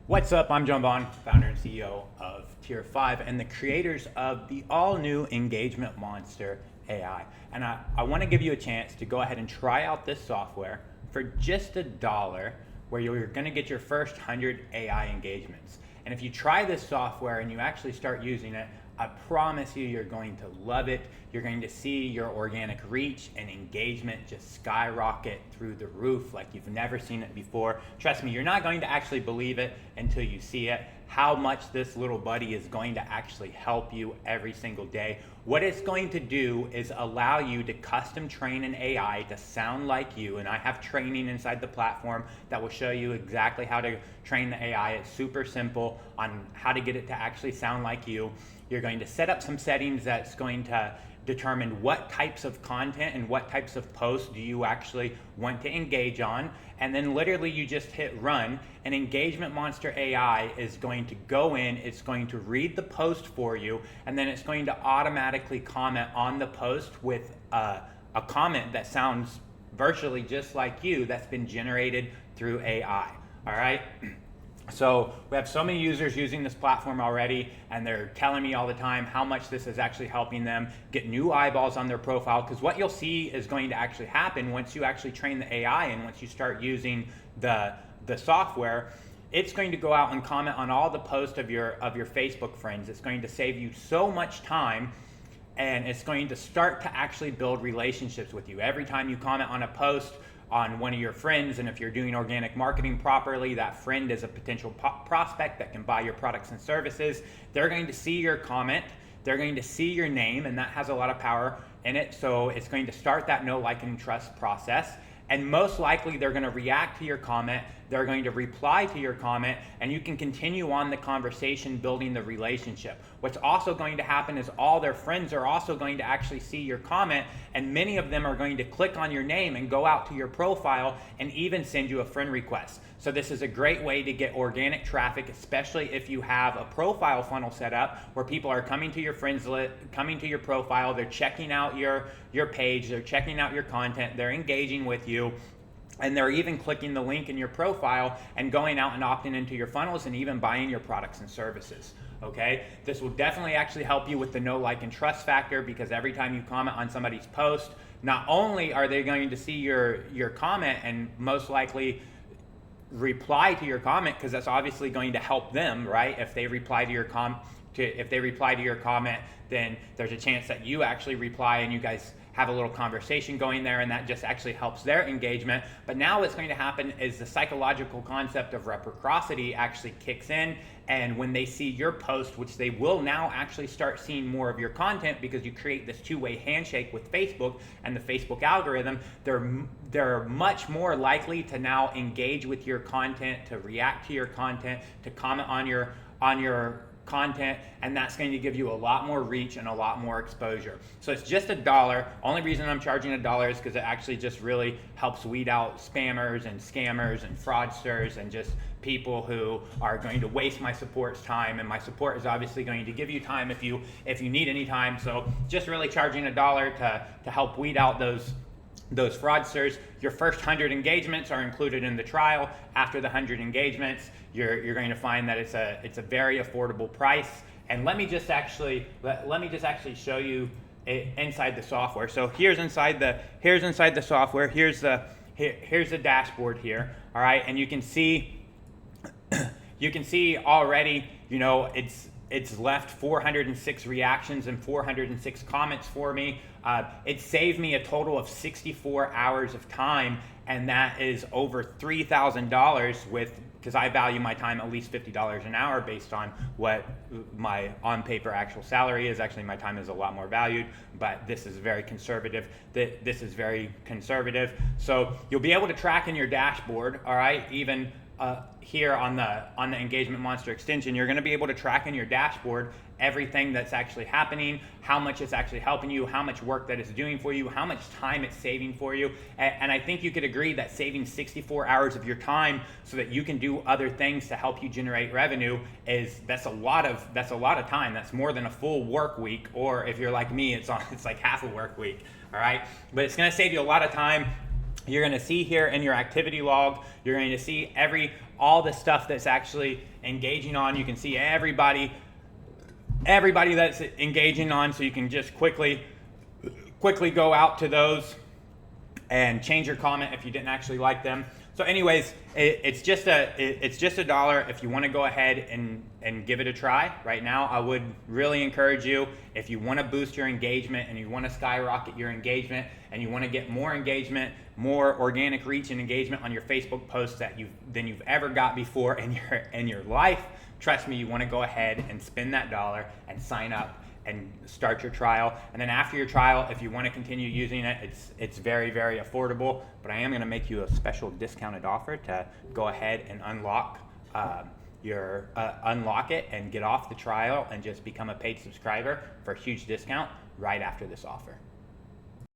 What's up? I'm John Vaughn, founder and CEO of Tier 5 and the creators of the all-new Engagement Monster AI. And I want to give you a chance to go ahead and try out this software for just $1 where you're going to get your first 100 AI engagements. And if you try this software and you actually start using it, I promise you, you're going to love it. You're going to see your organic reach and engagement just skyrocket through the roof like you've never seen it before. Trust me, you're not going to actually believe it until you see it, how much this little buddy is going to actually help you every single day. What it's going to do is allow you to custom train an AI to sound like you, and I have training inside the platform that will show you exactly how to train the AI. It's super simple on how to get it to actually sound like you. You're going to set up some settings that's going to determine what types of content and what types of posts do you actually want to engage on. And then literally you just hit run, and Engagement Monster AI is going to go in, it's going to read the post for you, and then it's going to automatically comment on the post with a comment that sounds virtually just like you that's been generated through AI. All right. So we have so many users using this platform already, and they're telling me all the time how much this is actually helping them get new eyeballs on their profile. Because what you'll see is going to actually happen once you actually train the AI and once you start using the software, it's going to go out and comment on all the posts of your Facebook friends. It's going to save you so much time, and it's going to start to actually build relationships with you. Every time you comment on a post on one of your friends, and if you're doing organic marketing properly, that friend is a potential prospect that can buy your products and services. They're going to see your comment, they're going to see your name, and that has a lot of power in it. So it's going to start that know, like, and trust process. And most likely they're going to react to your comment, they're going to reply to your comment, and you can continue on the conversation building the relationship. What's also going to happen is all their friends are also going to actually see your comment, and many of them are going to click on your name and go out to your profile and even send you a friend request. So this is a great way to get organic traffic, especially if you have a profile funnel set up where people are coming to your friends list, coming to your profile, they're checking out your page, they're checking out your content, they're engaging with you, and they're even clicking the link in your profile and going out and opting into your funnels and even buying your products and services. Okay, this will definitely actually help you with the know, like, and trust factor, because every time you comment on somebody's post, not only are they going to see your comment and most likely reply to your comment, because that's obviously going to help them, right? If they reply to your comment, then there's a chance that you actually reply and you guys have a little conversation going there, and that just actually helps their engagement. But now what's going to happen is the psychological concept of reciprocity actually kicks in, and when they see your post, which they will now actually start seeing more of your content because you create this two-way handshake with Facebook and the Facebook algorithm, they're much more likely to now engage with your content, to react to your content, to comment on your content, and that's going to give you a lot more reach and a lot more exposure. So it's just $1. Only reason I'm charging $1 is because it actually just really helps weed out spammers and scammers and fraudsters and just people who are going to waste my support's time, and my support is obviously going to give you time if you need any time. So just really charging $1 to help weed out those fraudsters. Your first 100 engagements are included in the trial. After the 100 engagements, you're going to find that it's a very affordable price. And let me just actually show you inside the software. So here's inside the software. Here's the dashboard here. All right, and you can see already, it's left 406 reactions and 406 comments for me. It saved me a total of 64 hours of time, and that is over $3,000 because I value my time at least $50 an hour based on what my on-paper actual salary is. Actually, my time is a lot more valued, but this is very conservative. So you'll be able to track in your dashboard, all right, even here on the Engagement Monster extension, you're going to be able to track in your dashboard everything that's actually happening, how much it's actually helping you, how much work that it's doing for you, how much time it's saving for you. And I think you could agree that saving 64 hours of your time so that you can do other things to help you generate revenue that's a lot of time. That's more than a full work week, or if you're like me, it's like half a work week. All right, but it's going to save you a lot of time. You're going to see here in your activity log, you're going to see all the stuff that's actually engaging on. You can see everybody that's engaging on, so you can just quickly go out to those and change your comment if you didn't actually like them. So anyways, it's just $1 if you want to go ahead and give it a try right now. I would really encourage you, if you want to boost your engagement and you want to skyrocket your engagement and you want to get more engagement, more organic reach and engagement on your Facebook posts than you've ever got before in your life, trust me, you want to go ahead and spend that $1 and sign up and start your trial. And then after your trial, if you want to continue using it, it's very, very affordable. But I am going to make you a special discounted offer to go ahead and unlock it and get off the trial and just become a paid subscriber for a huge discount right after this offer.